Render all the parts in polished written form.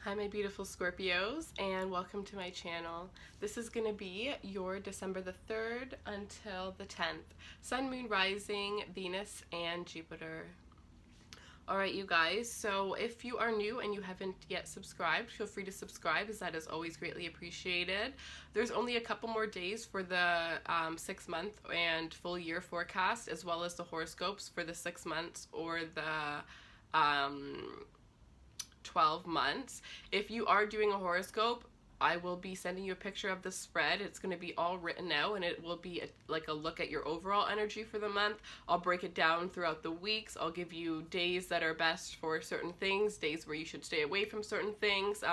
Hi my beautiful Scorpios, and welcome to my channel. This is going to be your December the 3rd until the 10th. Sun, Moon, Rising, Venus, and Jupiter. Alright you guys, so if you are new and you haven't yet subscribed, feel free to subscribe as that is always greatly appreciated. There's only a couple more days for the 6-month and full year forecast, as well as the horoscopes for the 6 months or the 12 months. If you are doing a horoscope, I will be sending you a picture of the spread. It's going to be all written out, and it will be like a look at your overall energy for the month. I'll break it down throughout the weeks. I'll give you days that are best for certain things, days where you should stay away from certain things.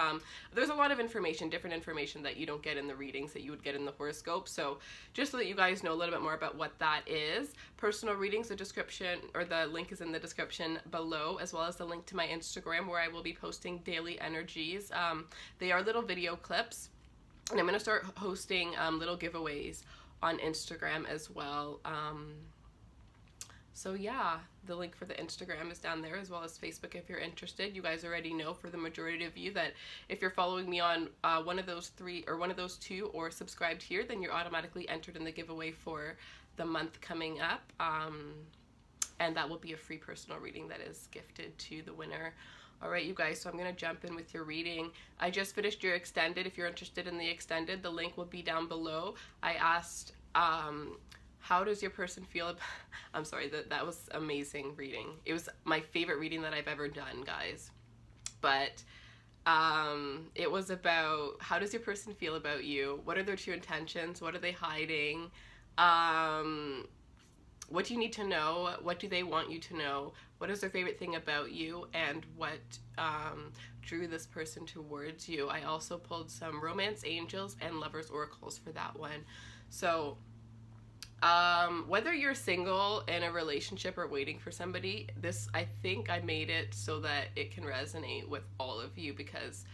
There's a lot of information, different information that you don't get in the readings that you would get in the horoscope. So just so that you guys know a little bit more about what that is. Personal readings, the description or the link is in the description below, as well as the link to my Instagram where I will be posting daily energies. They are little video clips. And I'm going to start hosting little giveaways on Instagram as well. So yeah, the link for the Instagram is down there, as well as Facebook if you're interested. You guys already know, for the majority of you, that if you're following me on one of those three or one of those two, or subscribed here, then you're automatically entered in the giveaway for the month coming up. And that will be a free personal reading that is gifted to the winner. Alright you guys, so I'm going to jump in with your reading. I just finished your extended. If you're interested in the extended, the link will be down below. I asked, how does your person feel about... I'm sorry, that was amazing reading. It was my favorite reading that I've ever done, guys. But it was about, how does your person feel about you? What are their true intentions? What are they hiding? What do you need to know? What do they want you to know? What is their favorite thing about you? And what drew this person towards you? I also pulled some romance angels and lovers oracles for that one. So whether you're single, in a relationship, or waiting for somebody, this, I think I made it so that it can resonate with all of you, because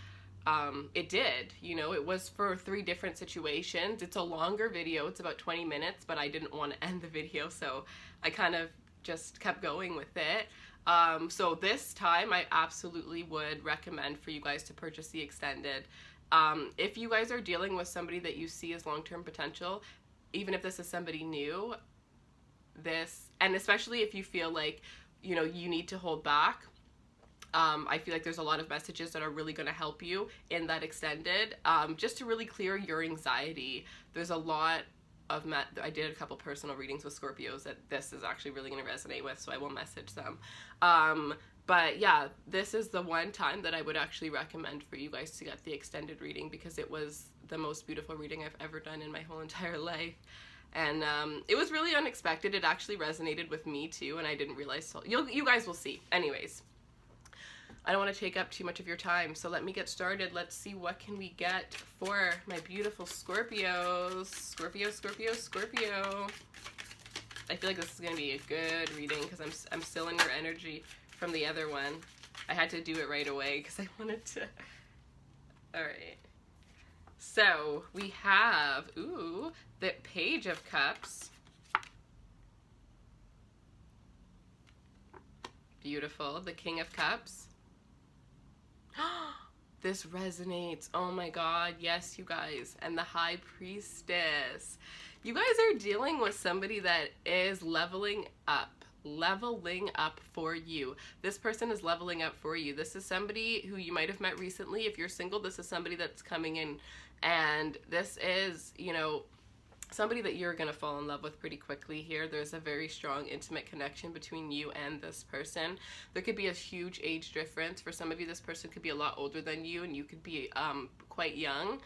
it did, you know, it was for 3 different situations. It's a longer video, it's about 20 minutes, but I didn't want to end the video, so I kind of just kept going with it. So this time I absolutely would recommend for you guys to purchase the extended. If you guys are dealing with somebody that you see as long-term potential, even if this is somebody new, this, and especially if you feel like, you know, you need to hold back, I feel like there's a lot of messages that are really going to help you in that extended, just to really clear your anxiety. There's a lot of, I did a couple personal readings with Scorpios that this is actually really going to resonate with, so I will message them. But yeah, this is the one time that I would actually recommend for you guys to get the extended reading, because it was the most beautiful reading I've ever done in my whole entire life. And it was really unexpected. It actually resonated with me too, and I didn't realize, so you guys will see. Anyways, I don't want to take up too much of your time, so let me get started. Let's see, what can we get for my beautiful Scorpios. Scorpio, Scorpio, Scorpio. I feel like this is going to be a good reading, because I'm still in your energy from the other one. I had to do it right away because I wanted to. Alright. So, we have, ooh, the Page of Cups. Beautiful. The King of Cups. This resonates. Oh my god, yes you guys. And the High Priestess. You guys are dealing with somebody that is leveling up for you. This person is leveling up for you. This is somebody who you might have met recently. If you're single, this is somebody that's coming in, and this is, you know, somebody that you're gonna fall in love with pretty quickly here. There's a very strong intimate connection between you and this person. There could be a huge age difference. For some of you, this person could be a lot older than you, and you could be quite young.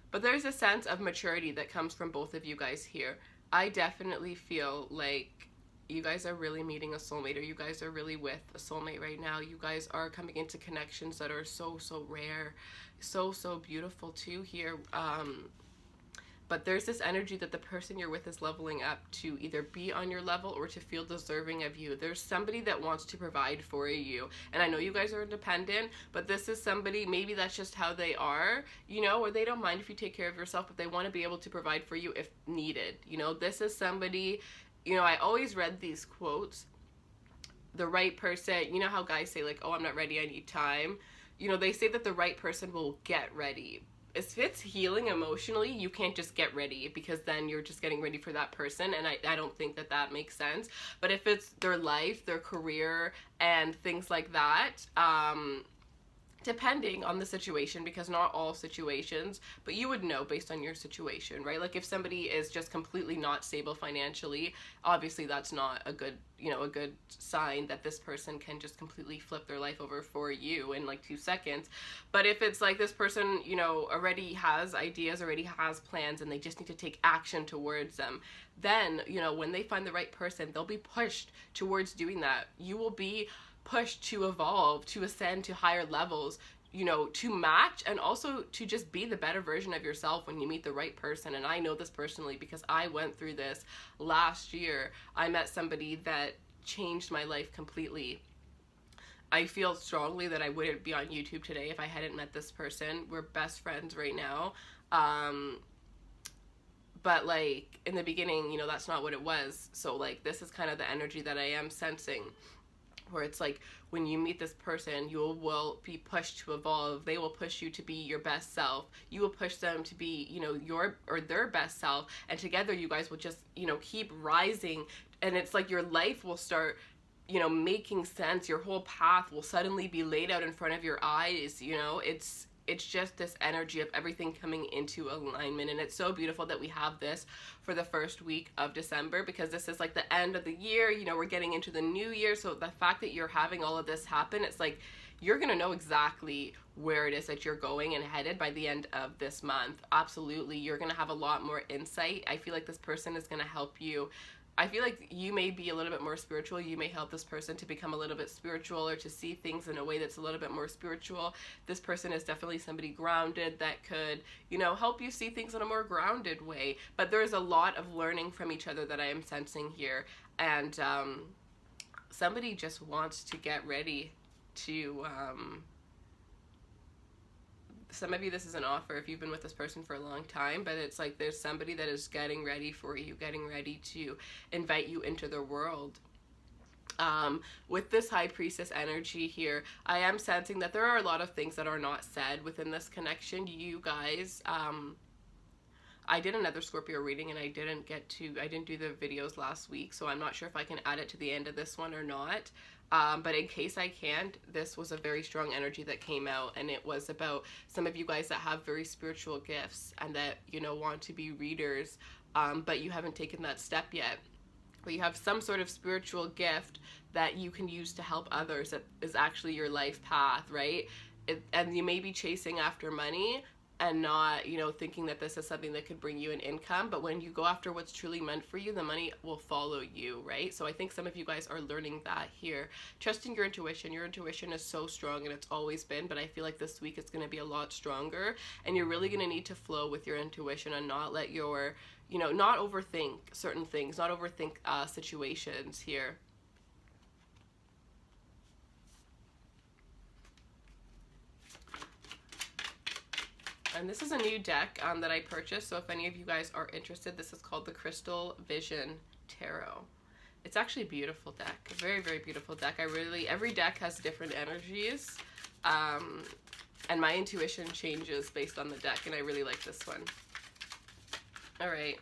But there's a sense of maturity that comes from both of you guys here. I definitely feel like you guys are really meeting a soulmate, or you guys are really with a soulmate right now. You guys are coming into connections that are so rare, so beautiful too here. But there's this energy that the person you're with is leveling up to either be on your level or to feel deserving of you. There's somebody that wants to provide for you. And I know you guys are independent, but this is somebody, maybe that's just how they are, you know, or they don't mind if you take care of yourself, but they want to be able to provide for you if needed. You know, this is somebody, you know, I always read these quotes, the right person, you know how guys say like, oh, I'm not ready, I need time. you know, they say that the right person will get ready. If it's healing emotionally, you can't just get ready, because then you're just getting ready for that person, and I don't think that that makes sense. But if it's their life, their career, and things like that, depending on the situation, because not all situations, but you would know based on your situation, right? Like if somebody is just completely not stable financially, obviously that's not a good, you know, a good sign that this person can just completely flip their life over for you in like 2 seconds. But if it's like this person, you know, already has ideas, already has plans, and they just need to take action towards them, then, you know, when they find the right person, they'll be pushed towards doing that. You will be pushed to evolve, to ascend to higher levels, you know, to match, and also to just be the better version of yourself when you meet the right person. And I know this personally because I went through this last year. I met somebody that changed my life completely. I feel strongly that I wouldn't be on YouTube today if I hadn't met this person. We're best friends right now. But like in the beginning, you know, that's not what it was. So like this is kind of the energy that I am sensing, where it's like when you meet this person, you will be pushed to evolve. They will push you to be your best self. You will push them to be, you know, your or their best self, and together you guys will just, you know, keep rising. And it's like your life will start, you know, making sense. Your whole path will suddenly be laid out in front of your eyes. You know, it's just this energy of everything coming into alignment, and it's so beautiful that we have this for the first week of December, because this is like the end of the year. You know, we're getting into the new year, so the fact that you're having all of this happen, it's like you're gonna know exactly where it is that you're going and headed by the end of this month. Absolutely, you're gonna have a lot more insight. I feel like this person is gonna help you. I feel like you may be a little bit more spiritual. You may help this person to become a little bit spiritual, or to see things in a way that's a little bit more spiritual. This person is definitely somebody grounded that could, you know, help you see things in a more grounded way. But there's a lot of learning from each other that I am sensing here. And somebody just wants to get ready to... some of you, this is an offer if you've been with this person for a long time, but it's like there's somebody that is getting ready for you, getting ready to invite you into their world. With this High Priestess energy here, I am sensing that there are a lot of things that are not said within this connection. You guys, I did another Scorpio reading and I didn't do the videos last week, so I'm not sure if I can add it to the end of this one or not. But in case I can't, this was a very strong energy that came out, and it was about some of you guys that have very spiritual gifts and that, you know, want to be readers, but you haven't taken that step yet. But you have some sort of spiritual gift that you can use to help others that is actually your life path, right? And you may be chasing after money and not, you know, thinking that this is something that could bring you an income. But when you go after what's truly meant for you, the money will follow you, right? So I think some of you guys are learning that here. Trusting your intuition. Your intuition is so strong, and it's always been, but I feel like this week it's going to be a lot stronger, and you're really going to need to flow with your intuition and not let your, you know, not overthink certain things, not overthink situations here. And this is a new deck that I purchased, so if any of you guys are interested, this is called the Crystal Vision Tarot. It's actually a beautiful deck, a very, very beautiful deck. Every deck has different energies, and my intuition changes based on the deck, and I really like this one. All right.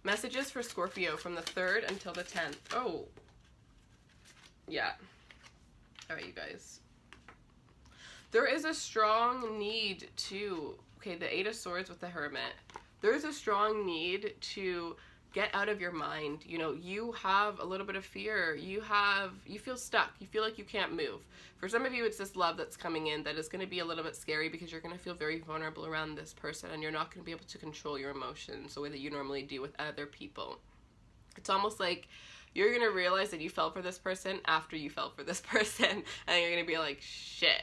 Messages for Scorpio from the 3rd until the 10th. Oh, yeah. All right, you guys. There is a strong need to, okay, the 8 of Swords with the Hermit. There's a strong need to get out of your mind. You know, you have a little bit of fear. You feel stuck. You feel like you can't move. For some of you, it's this love that's coming in that is going to be a little bit scary, because you're going to feel very vulnerable around this person, and you're not going to be able to control your emotions the way that you normally do with other people. It's almost like you're going to realize that you fell for this person after you fell for this person, and you're going to be like, shit.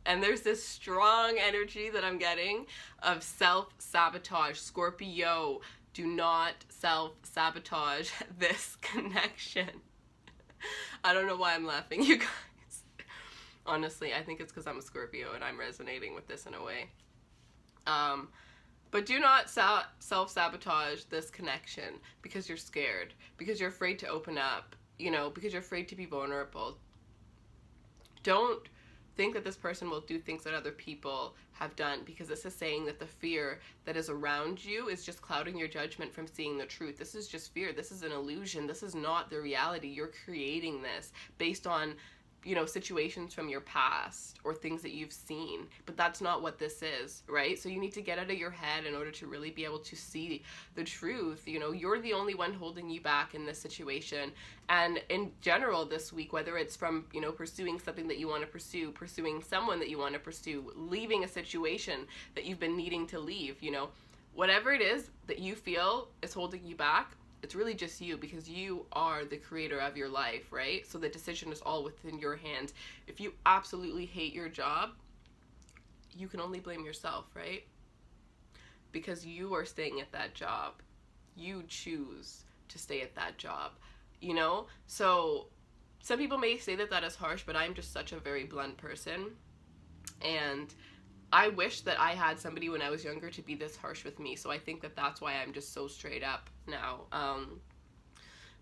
And there's this strong energy that I'm getting of self-sabotage. Scorpio, do not self-sabotage this connection. I don't know why I'm laughing, you guys. Honestly, I think it's because I'm a Scorpio and I'm resonating with this in a way. But do not self-sabotage this connection because you're scared, because you're afraid to open up, you know, because you're afraid to be vulnerable. Don't think that this person will do things that other people have done, because this is saying that the fear that is around you is just clouding your judgment from seeing the truth. This is just fear. This is an illusion. This is not the reality. You're creating this based on, you know, situations from your past or things that you've seen, but that's not what this is, right? So you need to get out of your head in order to really be able to see the truth. You know, you're the only one holding you back in this situation. And in general this week, whether it's from, you know, pursuing something that you want to pursue, pursuing someone that you want to pursue, leaving a situation that you've been needing to leave, you know, whatever it is that you feel is holding you back, it's really just you, because you are the creator of your life, right? So the decision is all within your hands. If you absolutely hate your job, you can only blame yourself, right? Because you are staying at that job. You choose to stay at that job, you know? So some people may say that that is harsh, but I'm just such a very blunt person. And I wish that I had somebody when I was younger to be this harsh with me. So I think that that's why I'm just so straight up now.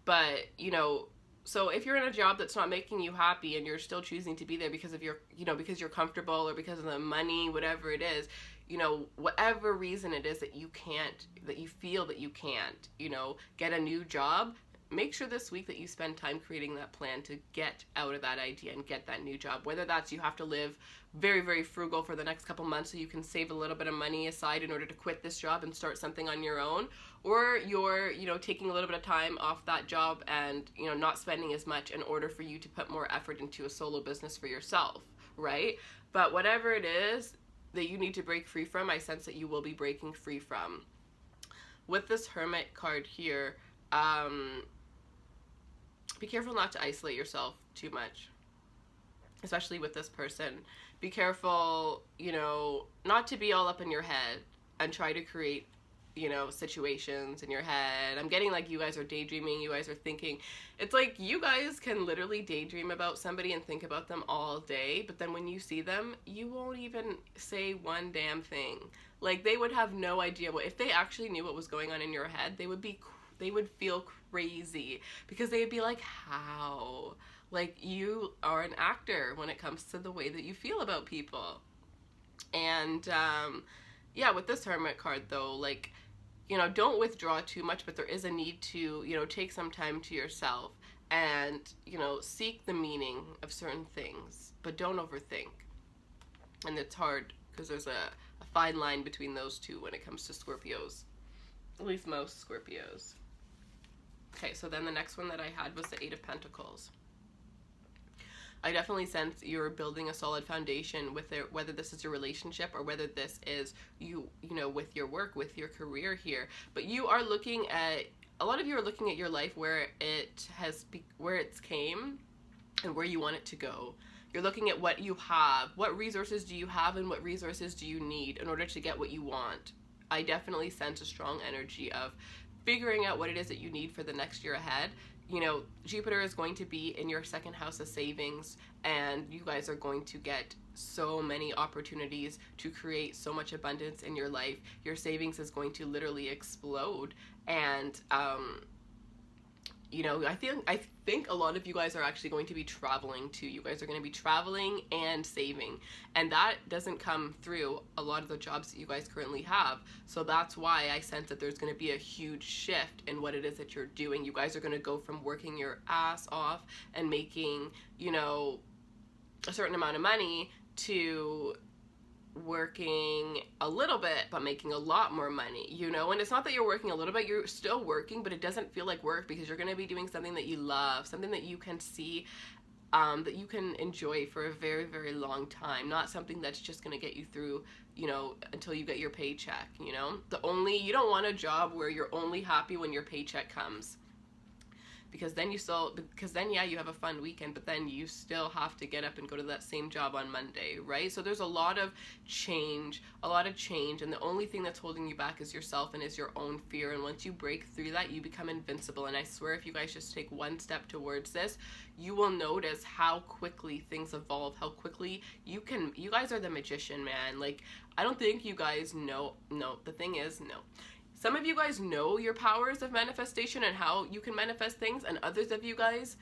But, you know, so if you're in a job that's not making you happy and you're still choosing to be there because of your, you know, because you're comfortable or because of the money, whatever it is, you know, whatever reason it is that you can't, that you feel that you can't, you know, get a new job, make sure this week that you spend time creating that plan to get out of that idea and get that new job. Whether that's you have to live very, very frugal for the next couple months so you can save a little bit of money aside in order to quit this job and start something on your own, or you're, you know, taking a little bit of time off that job and, you know, not spending as much in order for you to put more effort into a solo business for yourself, right? But whatever it is that you need to break free from, I sense that you will be breaking free from. With this Hermit card here, be careful not to isolate yourself too much, especially with this person. Be careful, you know, not to be all up in your head and try to create, you know, situations in your head. I'm getting like you guys are daydreaming, you guys are thinking. It's like you guys can literally daydream about somebody and think about them all day, but then when you see them, you won't even say one damn thing. Like, they would have no idea what, if they actually knew what was going on in your head, they would feel crazy, because they'd be like, how? Like, you are an actor when it comes to the way that you feel about people. And yeah, with this Hermit card though, like, you know, don't withdraw too much, but there is a need to, you know, take some time to yourself and, you know, seek the meaning of certain things, but don't overthink. And it's hard because there's a fine line between those two when it comes to Scorpios, at least most Scorpios. Okay, so then the next one that I had was the Eight of Pentacles. I definitely sense you're building a solid foundation with it, whether this is your relationship or whether this is you know, with your work, with your career here. But you are looking at, a lot of you are looking at your life where where it's came and where you want it to go. You're looking at what you have, what resources do you have and what resources do you need in order to get what you want. I definitely sense a strong energy of figuring out what it is that you need for the next year ahead. You know, Jupiter is going to be in your second house of savings, and you guys are going to get so many opportunities to create so much abundance in your life. Your savings is going to literally explode. And you know, I think a lot of you guys are actually going to be traveling too. You guys are going to be traveling and saving, and that doesn't come through a lot of the jobs that you guys currently have. So that's why I sense that there's going to be a huge shift in what it is that you're doing. You guys are going to go from working your ass off and making, you know, a certain amount of money to working a little bit but making a lot more money, you know. And it's not that you're working a little bit, you're still working, but it doesn't feel like work because you're going to be doing something that you love, something that you can see, that you can enjoy for a very, very long time, not something that's just going to get you through, you know, until you get your paycheck, you know. You don't want a job where you're only happy when your paycheck comes, because then yeah, you have a fun weekend, but then you still have to get up and go to that same job on Monday, right? So there's a lot of change, and the only thing that's holding you back is yourself and is your own fear. And once you break through that, you become invincible. And I swear, if you guys just take one step towards this, you will notice how quickly things evolve, how quickly you guys are the magician, man. Like, I don't think you guys know. No, the thing is, no. Some of you guys know your powers of manifestation and how you can manifest things, and others of you guys,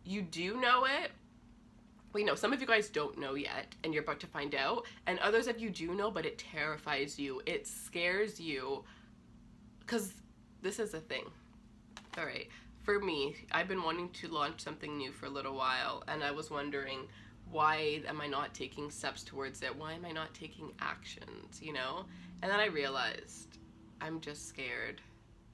you do know it, we know some of you guys don't know yet and you're about to find out, and others of you do know, but it terrifies you, it scares you, because this is a thing. All right, for me, I've been wanting to launch something new for a little while, and I was wondering, why am I not taking steps towards it? Why am I not taking actions, you know? And then I realized I'm just scared.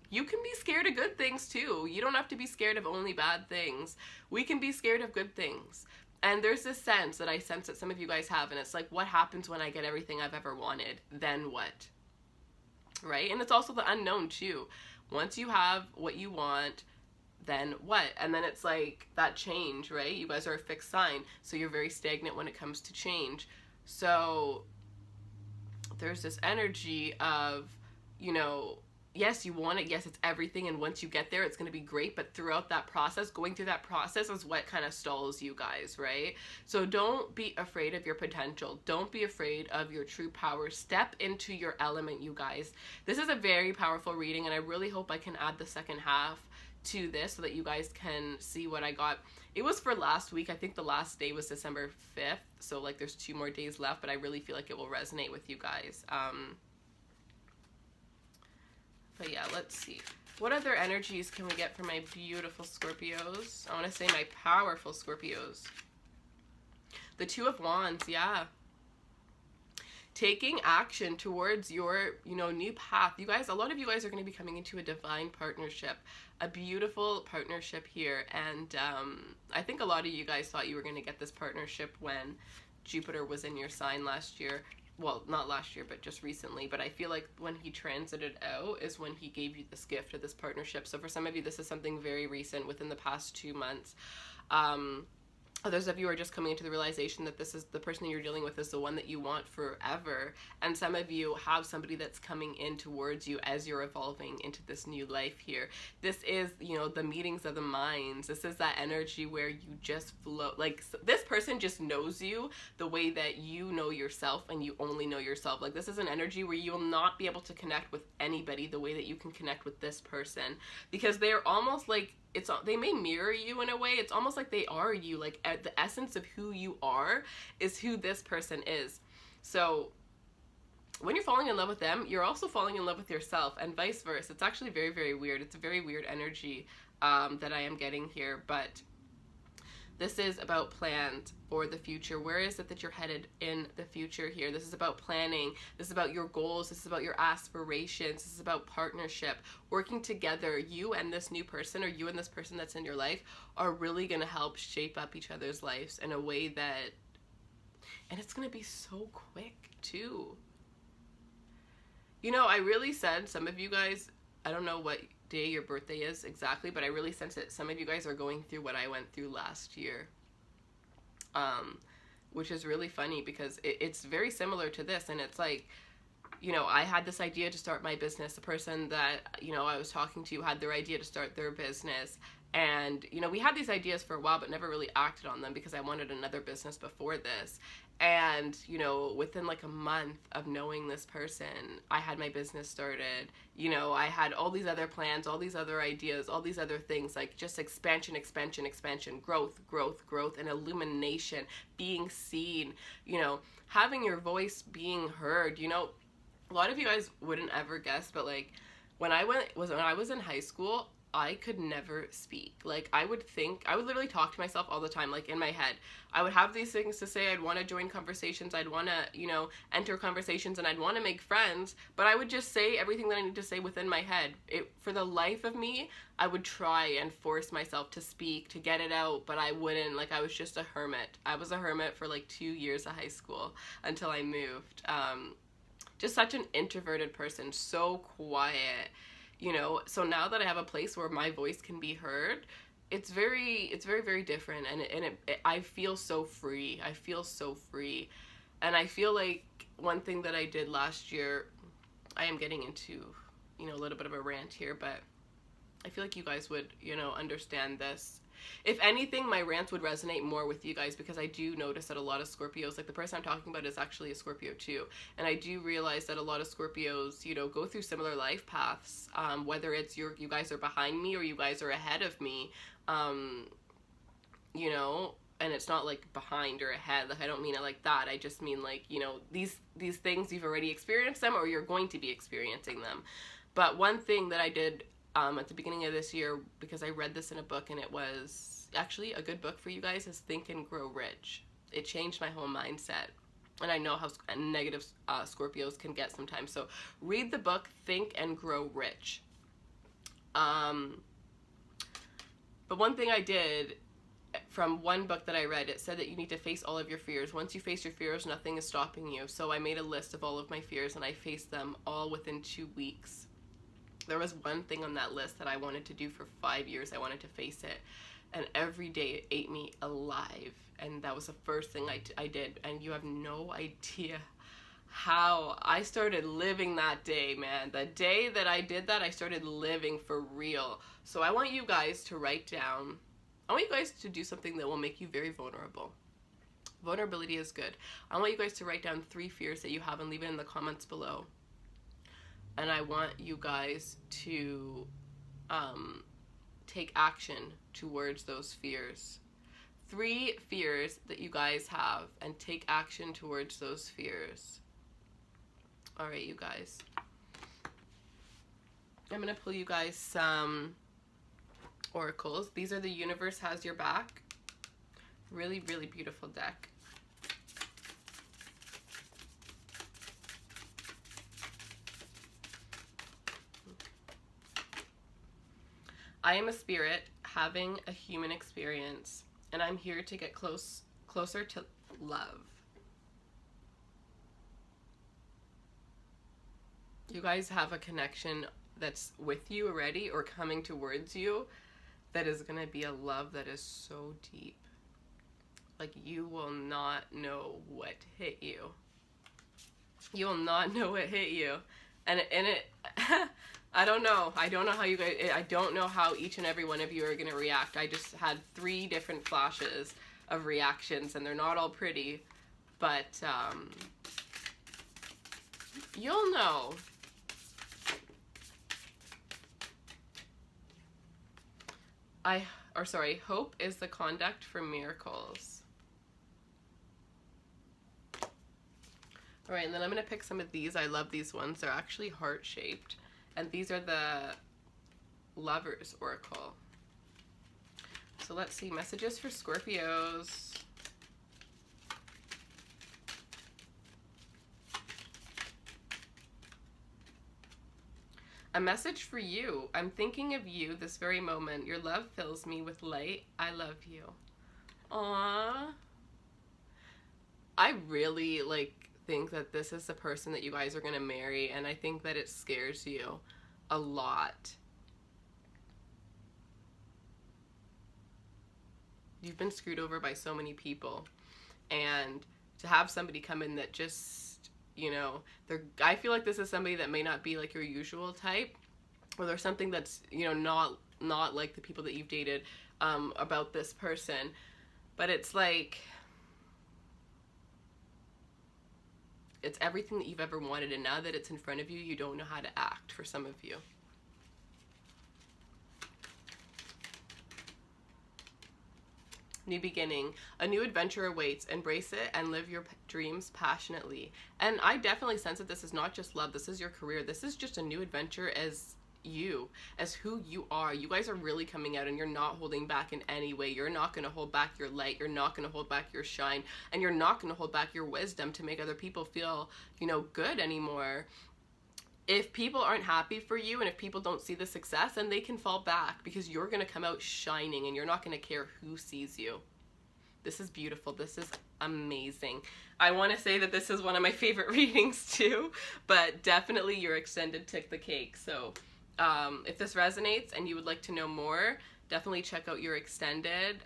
You can be scared of good things too. You don't have to be scared of only bad things. We can be scared of good things. And there's this sense that I sense that some of you guys have, and it's like, what happens when I get everything I've ever wanted? Then what? Right? And it's also the unknown too. Once you have what you want, then what? And then it's like that change, right? You guys are a fixed sign, so you're very stagnant when it comes to change. So there's this energy of, you know, yes, you want it, yes, it's everything, and once you get there, it's going to be great, but throughout that process, going through that process is what kind of stalls you guys, right? So don't be afraid of your potential. Don't be afraid of your true power. Step into your element, you guys. This is a very powerful reading, and I really hope I can add the second half to this so that you guys can see what I got. It was for last week. I think the last day was December 5th, so like there's 2 more days left, but I really feel like it will resonate with you guys. But yeah, let's see. What other energies can we get from my beautiful Scorpios? I want to say my powerful Scorpios. The 2 of Wands, yeah. Taking action towards your, you know, new path. You guys, a lot of you guys are going to be coming into a divine partnership. A beautiful partnership here. And I think a lot of you guys thought you were going to get this partnership when Jupiter was in your sign last year. Well, not last year, but just recently. But I feel like when he transited out is when he gave you this gift of this partnership. So for some of you, this is something very recent within the past 2 months. Others of you are just coming into the realization that this is the person that you're dealing with is the one that you want forever. And some of you have somebody that's coming in towards you as you're evolving into this new life here. This is, you know, the meetings of the minds. This is that energy where you just float. Like, this person just knows you the way that you know yourself, and you only know yourself. Like, this is an energy where you'll not be able to connect with anybody the way that you can connect with this person, because they're almost like, they may mirror you in a way. It's almost like they are you. Like, at the essence of who you are is who this person is. So when you're falling in love with them, you're also falling in love with yourself, and vice versa. It's actually very, very weird. It's a very weird energy that I am getting here, but this is about plans for the future. Where is it that you're headed in the future here? This is about planning. This is about your goals. This is about your aspirations. This is about partnership. Working together, you and this new person, or you and this person that's in your life, are really going to help shape up each other's lives in a way that, and it's going to be so quick too. You know, I really said some of you guys, I don't know what day your birthday is exactly, but I really sense that some of you guys are going through what I went through last year, which is really funny because it's very similar to this. And it's like, you know, I had this idea to start my business. The person that, you know, I was talking to had their idea to start their business, and, you know, we had these ideas for a while but never really acted on them because I wanted another business before this. And, you know, within like a month of knowing this person, I had my business started. You know, I had all these other plans, all these other ideas, all these other things, like just expansion, growth, and illumination, being seen, you know, having your voice being heard. You know, a lot of you guys wouldn't ever guess, but like when I was in high school, I could never speak. Like, I would literally talk to myself all the time, like in my head. I would have these things to say. I'd want to join conversations. I'd want to, you know, enter conversations, and I'd want to make friends, but I would just say everything that I need to say within my head. For the life of me, I would try and force myself to speak, to get it out, but I wouldn't. Like, I was just a hermit. I was a hermit for like 2 years of high school until I moved. Just such an introverted person, so quiet. You know, so now that I have a place where my voice can be heard, it's very, very different, and I feel so free. I feel so free, and I feel like one thing that I did last year, I am getting into, you know, a little bit of a rant here, but I feel like you guys would, you know, understand this. If anything, my rants would resonate more with you guys, because I do notice that a lot of Scorpios, like the person I'm talking about is actually a Scorpio too, and I do realize that a lot of Scorpios, you know, go through similar life paths, whether it's you guys are behind me or you guys are ahead of me, you know, and it's not like behind or ahead. Like, I don't mean it like that. I just mean like, you know, these things, you've already experienced them or you're going to be experiencing them. But one thing that I did at the beginning of this year, because I read this in a book, and it was actually a good book for you guys, is Think and Grow Rich. It changed my whole mindset. And I know how negative Scorpios can get sometimes. So read the book, Think and Grow Rich. But one thing I did from one book that I read, it said that you need to face all of your fears. Once you face your fears, nothing is stopping you. So I made a list of all of my fears, and I faced them all within 2 weeks. There was one thing on that list that I wanted to do for 5 years. I wanted to face it. And every day it ate me alive. And that was the first thing I did. And you have no idea how I started living that day, man. The day that I did that, I started living for real. So I want you guys to write down, I want you guys to do something that will make you very vulnerable. Vulnerability is good. I want you guys to write down 3 fears that you have and leave it in the comments below. And I want you guys to take action towards those fears. 3 fears that you guys have, and take action towards those fears. All right, you guys. I'm going to pull you guys some oracles. These are the Universe Has Your Back. Really, really beautiful deck. I am a spirit having a human experience, and I'm here to get closer to love. You guys have a connection that's with you already or coming towards you that is going to be a love that is so deep. Like, you will not know what hit you. You will not know what hit you. And it I don't know how you guys, I don't know how each and every one of you are going to react. I just had 3 different flashes of reactions, and they're not all pretty, but you'll know. Hope is the conduct for miracles. All right, and then I'm going to pick some of these. I love these ones. They're actually heart-shaped. And these are the Lovers Oracle. So let's see, messages for Scorpios. A message for you. I'm thinking of you this very moment. Your love fills me with light. I love you. Aww. I really think that this is the person that you guys are going to marry, and I think that it scares you a lot. You've been screwed over by so many people, and to have somebody come in that just, you know, I feel like this is somebody that may not be like your usual type, or there's something that's, you know, not like the people that you've dated about this person, but it's like, it's everything that you've ever wanted, and now that it's in front of you, you don't know how to act, for some of you. New beginning. A new adventure awaits. Embrace it and live your dreams passionately. And I definitely sense that this is not just love. This is your career. This is just a new adventure as you, as who you are. You guys are really coming out, and you're not holding back in any way. You're not going to hold back your light. You're not going to hold back your shine, and you're not going to hold back your wisdom to make other people feel, you know, good anymore. If people aren't happy for you, and if people don't see the success, then they can fall back, because you're going to come out shining, and you're not going to care who sees you. This is beautiful. This is amazing. I want to say that this is one of my favorite readings too, but definitely your extended took the cake. So if this resonates and you would like to know more, definitely check out your extended.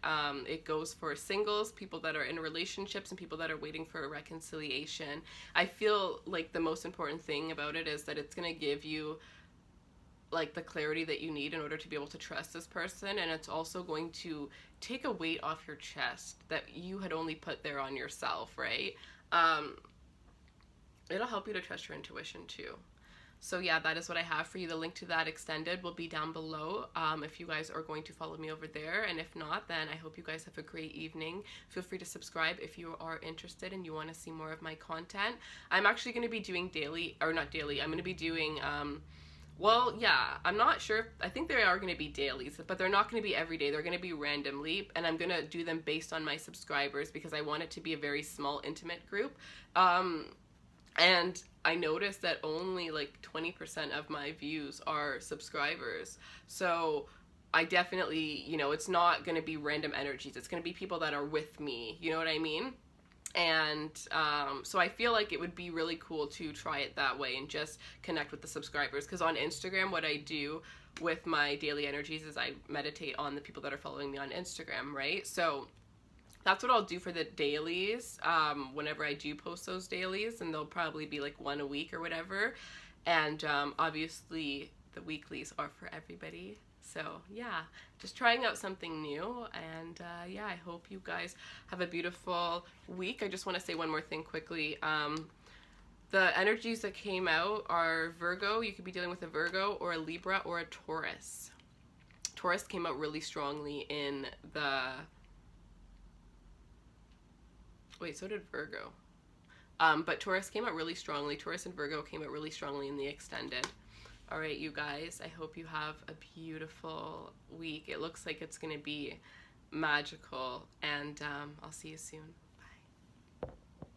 It goes for singles, people that are in relationships, and people that are waiting for a reconciliation. I feel like the most important thing about it is that it's going to give you like the clarity that you need in order to be able to trust this person, and it's also going to take a weight off your chest that you had only put there on yourself, right? It'll help you to trust your intuition too. So yeah, that is what I have for you. The link to that extended will be down below if you guys are going to follow me over there. And if not, then I hope you guys have a great evening. Feel free to subscribe if you are interested and you want to see more of my content. I'm actually going to be doing daily, or not daily, I'm going to be doing well, yeah, I'm not sure. I think they are going to be dailies, but they're not going to be every day. They're going to be randomly, and I'm going to do them based on my subscribers because I want it to be a very small, intimate group. And I noticed that only like 20% of my views are subscribers. So I definitely, you know, it's not going to be random energies. It's going to be people that are with me. You know what I mean? And so I feel like it would be really cool to try it that way and just connect with the subscribers, because on Instagram what I do with my daily energies is I meditate on the people that are following me on Instagram, right? So that's what I'll do for the dailies whenever I do post those dailies, and they'll probably be like one a week or whatever. And obviously the weeklies are for everybody. So yeah, just trying out something new, and yeah, I hope you guys have a beautiful week. I just want to say one more thing quickly. The energies that came out are Virgo. You could be dealing with a Virgo or a Libra or a Taurus. Taurus came out really strongly in the... Wait, so did Virgo. But Taurus came out really strongly. Taurus and Virgo came out really strongly in the extended. All right, you guys, I hope you have a beautiful week. It looks like it's going to be magical, and I'll see you soon.